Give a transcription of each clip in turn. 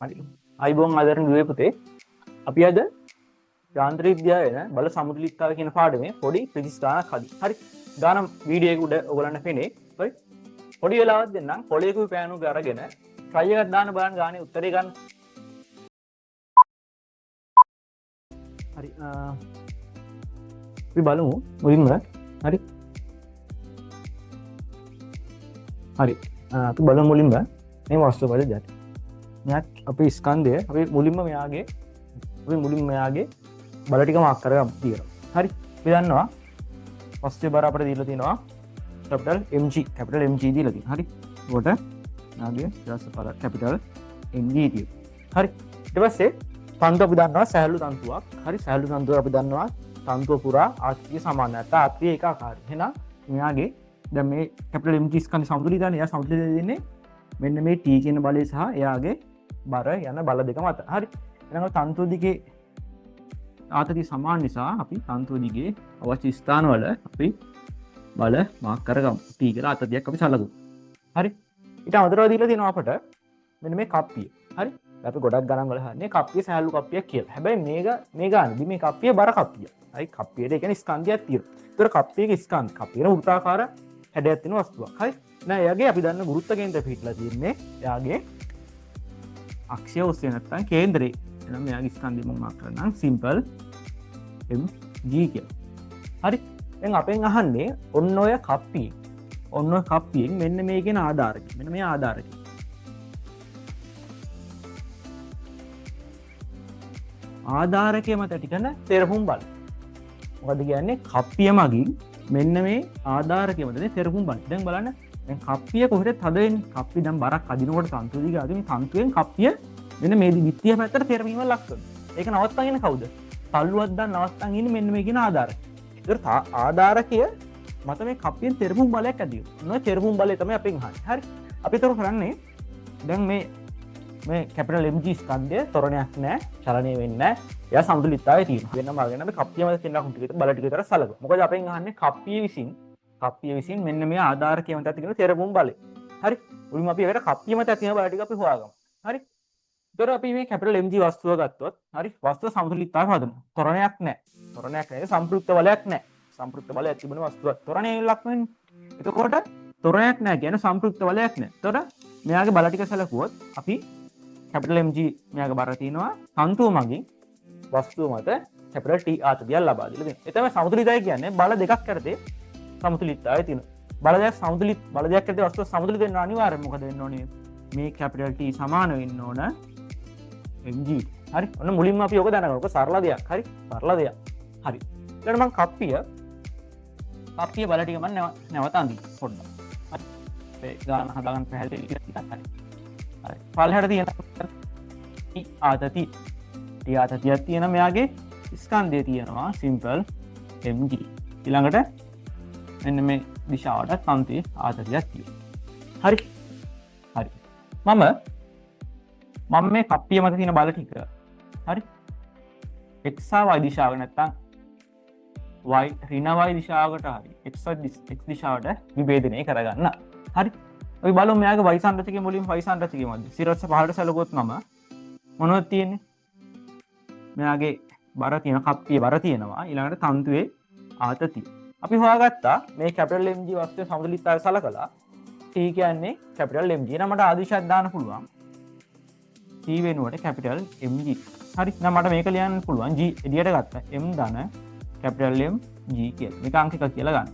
හරි. අයිබෝන් ආදරණීය දුවේ පුතේ. අපි අද යාන්ත්‍ර විද්‍යාවේ බල සමතුලිතතාවය කියන පාඩමේ පොඩි ප්‍රතිස්ථානක් හදමු. හරි. දානම් වීඩියෝ එක උඩ ඔයගලන්ට පෙනේ. හරි. පොඩි වෙලාවක් දෙන්නම් කොලේකුයි පෑනුක අරගෙන try එකක් දාන්න බලන්න ගානේ උත්තරේ ගන්න. හරි. අපි බලමු මුලින්ම. හරි. හරි. අපි බලමු මුලින්ම මේ වස්තු පරිදි. මෙයාත් අපේ ස්කන්ධය අපි මුලින්ම මෙයාගේ බල ටික මාක් කරගමු කියලා. හරි. අපි දන්නවා වස්තුවේ බර අපිට දීලා තියෙනවා capital mg දීලා තියෙනවා. හරි. ඒකට නාගේ ඊටස්ස පර capital mg තියෙනවා. හරි. ඊට පස්සේ තන්තු අපි දන්නවා සහැල්ලු තන්තුවක්. හරි. සහැල්ලු තන්තුව අපි දන්නවා තන්තුව පුරා ආත්‍රිය සමාන නැත්නම් ආත්‍රිය ඒකාකාරයි. එහෙනම් මෙයාගේ දැන් මේ capital mg ස්කන්ධ සමතුලිතයි. එයා සමතුලිතයි දෙන්නේ මෙන්න මේ t කියන බලය සහ එයාගේ බර යන බල දෙක මත. හරි. එහෙනම් තන්තුව දිගේ ආතතිය සමාන නිසා අපි තන්තුව දිගේ අවශ්‍ය ස්ථානවල අපි බල මාක් කරගමු. t කියලා ආතතියක් අපි සලකමු. හරි. ඊට අමතරව දීලා තියෙනවා අපට මෙන්න මේ කප්පිය. හරි. අපි ගොඩක් ගණන් වල හන්නේ කප්පිය සහැල්ලු කප්පියක් කියලා. හැබැයි මේ ගානදී මේ කප්පිය බර කප්පිය. හරි. කප්පියට ඒ කියන්නේ ස්කන්ධයක් තියෙනවා. ඒතර කප්පියක ස්කන්ධ කප්පියන වෘත්තාකාර හැඩයක් තියෙන වස්තුවක්. හරි. නෑ එයාගේ අපි දන්න ගුරුත්ව කේන්ද්‍රය පිටලා තියෙන්නේ එයාගේ අක්ෂය ඔස්සේ නැත්තම් කේන්ද්‍රේ. එහෙනම් මෙයාගේ ස්කන්ධය මම මාක් කරන්නම් සිම්පල් mg කියලා. හරි. දැන් අපෙන් අහන්නේ ඔන්න ඔය කප්පියෙන් මෙන්න මේ කියන ආධාරකය. මෙන්න මේ ආධාරකය. ආධාරකය මත ඇති කරන තෙරපුම් බල. මොකද කියන්නේ කප්පිය මගින් මෙන්න මේ ආධාරකය මතනේ තෙරපුම් බල. දැන් බලන්න දැන් කප්පිය කොහෙද තද වෙන්නේ? කප්පිය දැන් බරක් අදිනකොට තන්තුව දිගේ අදින තන්තුවෙන් කප්පිය මෙන්න මේ විත්තිය පැත්තට තෙරපීම ලක් කරනවා. ඒක නවත්තන් ඉන්නේ කවුද? තල්ලුවක් දාන්න නවත්තන් ඉන්නේ මෙන්න මේ කියන ආධාරකය. ඒතර ආධාරකය මත මේ කප්පියෙන් තෙරපුම් බලයක් ඇති වෙනවා. මොනවා තෙරපුම් බලය තමයි අපෙන් අහන්නේ. හරි. අපි ඒතර කරන්නේ දැන් මේ කැපිටල් mg ස්කන්ධය ත්වරණයක් නැහැ, චලනය වෙන්නේ නැහැ. එයා සමතුලිතතාවයේ තියෙනවා. වෙනම අරගෙන අපි කප්පිය මත තියෙන ලකුණු ටික බල ටික විතර සලකමු. මොකද අපෙන් අහන්නේ කප්පිය විසින් මෙන්න මේ ආධාරකය මත ඇති කරන තෙරපුම් බලය. හරි. උලින් අපි ඒකට කප්පිය මත ඇති වෙන බල ටික අපි හොයාගමු. හරි. ඒතර අපි මේ කැපිටල් mg වස්තුව ගත්තොත් හරි වස්තුව සමතුලිතතාවය හදනවා. ත්වරණයක් නැහැ. සම්ප්‍රයුක්ත බලයක් නැහැ. සම්ප්‍රයුක්ත බලයක් තිබුණ වස්තුවක් ත්වරණය ලක් වෙන්නේ. එතකොට ත්වරණයක් නැහැ කියන්නේ සම්ප්‍රයුක්ත බලයක් නැහැ. එතකොට මෙයාගේ බල ටික සැලකුවොත් අපි කැපිටල් mg මෙයාගේ බර තියෙනවා තන්තුව මගින් වස්තුව මත කැපිටල් t ආතතියක් ලබා දීලා දෙනවා. ඒ තමයි සමතුලිතයි කියන්නේ බල දෙකක් යටතේ සමතුලිතතාවය තියෙනවා. බල දෙකක් යටතේ වස්තුව සමතුලිත වෙන්න අනිවාර්යයෙන් මොකද වෙන්න ඕනේ? මේ කැපිටල් t සමාන වෙන්න ඕන mg. හරි. ඔන්න මුලින්ම අපි ඔක දැනගමු. ඔක සරල දෙයක්. හරි. හරි. ඊළඟ මම කප්පිය බල ටික මම නැවත අඳින්න පොඩ්ඩක්. හරි. ඒ ගාන හදාගන්න පැහැදිලි කියලා හරි. හරි. පළහැට තියෙන ආතතිය. ආතතියක් තියෙන මෙයාගේ ස්කන්ධය තියෙනවා සිම්පල් mg. ඊළඟට මෙන්න මේ දිශාවට තන්තුවේ ආතතියක් තියෙනවා. හරි. මම මේ කප්පිය මත තියෙන බල ටික හරි x සහ y දිශාව නැත්තම් y ඍණ y දිශාවකට හරි x දිශාවට විභේදනය කරගන්න. හරි. අපි බලමු මෙයාගේ y සංරචකයේ මුලින් y සංරචකයේ මැද සිරස්ස පහළට සැලකුවොත් මොනවද තියෙන්නේ? මෙයාගේ බර තියෙන කප්පියේ බර තියෙනවා. ඊළඟට තන්තුවේ ආතතිය. අපි හොයාගත්තා මේ කැපිටල් mg වස්තුවේ සමතුලිතතාවය සලකලා t කියන්නේ කැපිටල් mg නමට ආදිශයක් දාන්න පුළුවන්. t වෙනුවට කැපිටල් mg. හරි. නම් මට මේක ලියන්න පුළුවන් g එළියට ගත්තා. m ධන කැපිටල් m g කියලා. මේක අංක 1 කියලා ගන්න.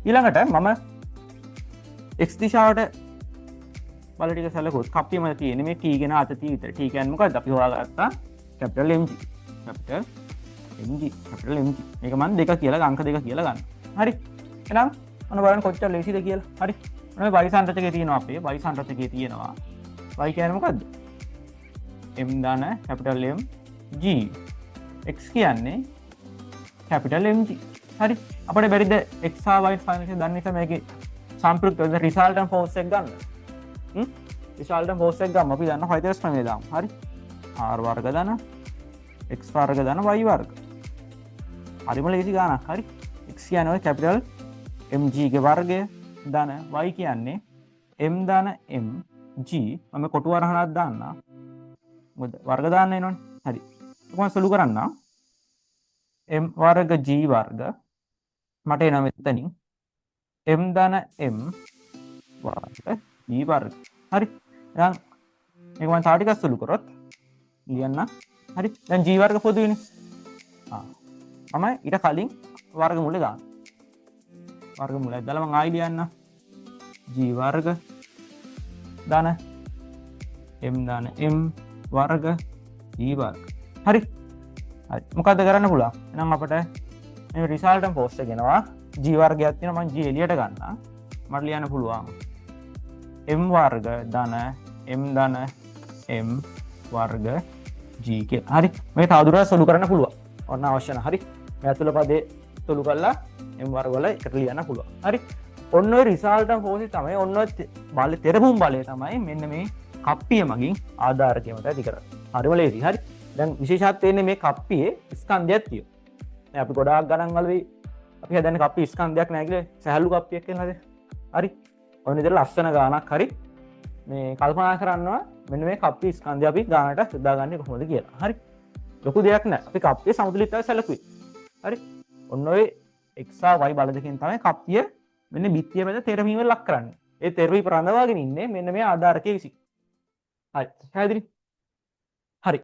ඊළඟට මම x දිශාවට බල ටික සැලකුවොත් කප්පිය මත තියෙන මේ t කියන ආතතිය විතර. t කියන්නේ මොකද්ද? අපි හොයාගත්තා කැපිටල් mg. මේක මම 2 කියලා අංක 2 කියලා ගන්න. හරි. එහෙනම් ඔන්න බලන්න කොච්චර ලේසිද කියලා. හරි. ඔන්න y සංරචකයේ තියෙනවා අපේ y සංරචකයේ තියෙනවා. y කියන්නේ මොකද්ද? m ධන කැපිටල් m g. x කියන්නේ කැපිටල් mg. හරි. අපිට බැරිද x සහ y සංරචකය දන්න නිසා මේකේ සම්ප්‍රයුක්ත රිසල්ටන්ට් ෆෝස් එක ගන්න. රිසල්ටන්ට් ෆෝස් එක ගමු. අපි දන්න හයිතරස් ප්‍රමේය දාමු. හරි. r වර්ග ධන x වර්ග ධන y වර්ග. හරිම ලේසි ගානක්. හරි. x කියන්නේ ඔය කැපිටල් mg ගේ වර්ගය ධන y කියන්නේ m ධන m g. මම කොටු වරහණක් දාන්න. මොකද වර්ග දාන්න වෙනවනේ. හරි. කොහොමද සුළු කරන්න? m වර්ග g වර්ග මට එනවා මෙතනින් m ධන m වර්ග g වර්ග. හරි. දැන් මේක මම තව ටිකක් සුළු කරොත් ලියන්න. හරි. දැන් g වර්ග පොදුයිනේ. මම ඊට කලින් වර්ගමූලය දාන්න. වර්ගමූලය දාලා මම ආයි ලියන්න. g වර්ග ධන m ධන m වර්ග g වර්ග. හරි. හරි. මොකද්ද කරන්න පුළුවන්? එහෙනම් අපිට මේ රිසල්ට් පෝස්ට් එක එනවා. g වර්ගයක් තියෙනවා මම g එළියට ගන්නවා. මට ලියන්න පුළුවන් m වර්ග ධන m ධන m වර්ග g කියලා. හරි. මේක තවදුරටත් සොලු කරන්න පුළුවන්. ඔන්න අවශ්‍ය නැහැ. හරි. මේ අතුල පදේ සොලු කරලා m වර්ග වල එකට ලියන්න පුළුවන්. හරි. ඔන්න ඔය රිසල්ට් පෝස්ට් තමයි ඔන්න ඔය බලේ තෙරපුම් බලය තමයි මෙන්න මේ කප්පිය මගින් ආධාරකය මත ඇති කරන්නේ. හරිම ලේසි. හරි. දැන් විශේෂත්වය වෙන්නේ මේ කප්පියේ ස්කන්ධයක් තියෙනවා. දැන් අපි ගොඩාක් ගණන් වල වෙයි අපි හදන්නේ කප්පිය ස්කන්ධයක් නැහැ කියලා සහැල්ලු කප්පියක් කියලා හදේ. හරි. ඔන්න විදිහට ලස්සන ගානක් හරි මේ කල්පනා කරනවා මෙන්න මේ කප්පිය ස්කන්ධය අපි ගානට යොදාගන්නේ කොහොමද කියලා. හරි. ලොකු දෙයක් නෑ. අපි කප්පිය සමතුලිතව සැලකුවේ. හරි. ඔන්න ඔය x y බල දෙකෙන් තමයි කප්පිය මෙන්න බිත්තිය මැද තෙරවීම ලක් කරන්නේ. ඒ තෙරවීම රඳවාගෙන ඉන්නේ මෙන්න මේ ආධාරකයේ විසින්. හරි. පැහැදිලි?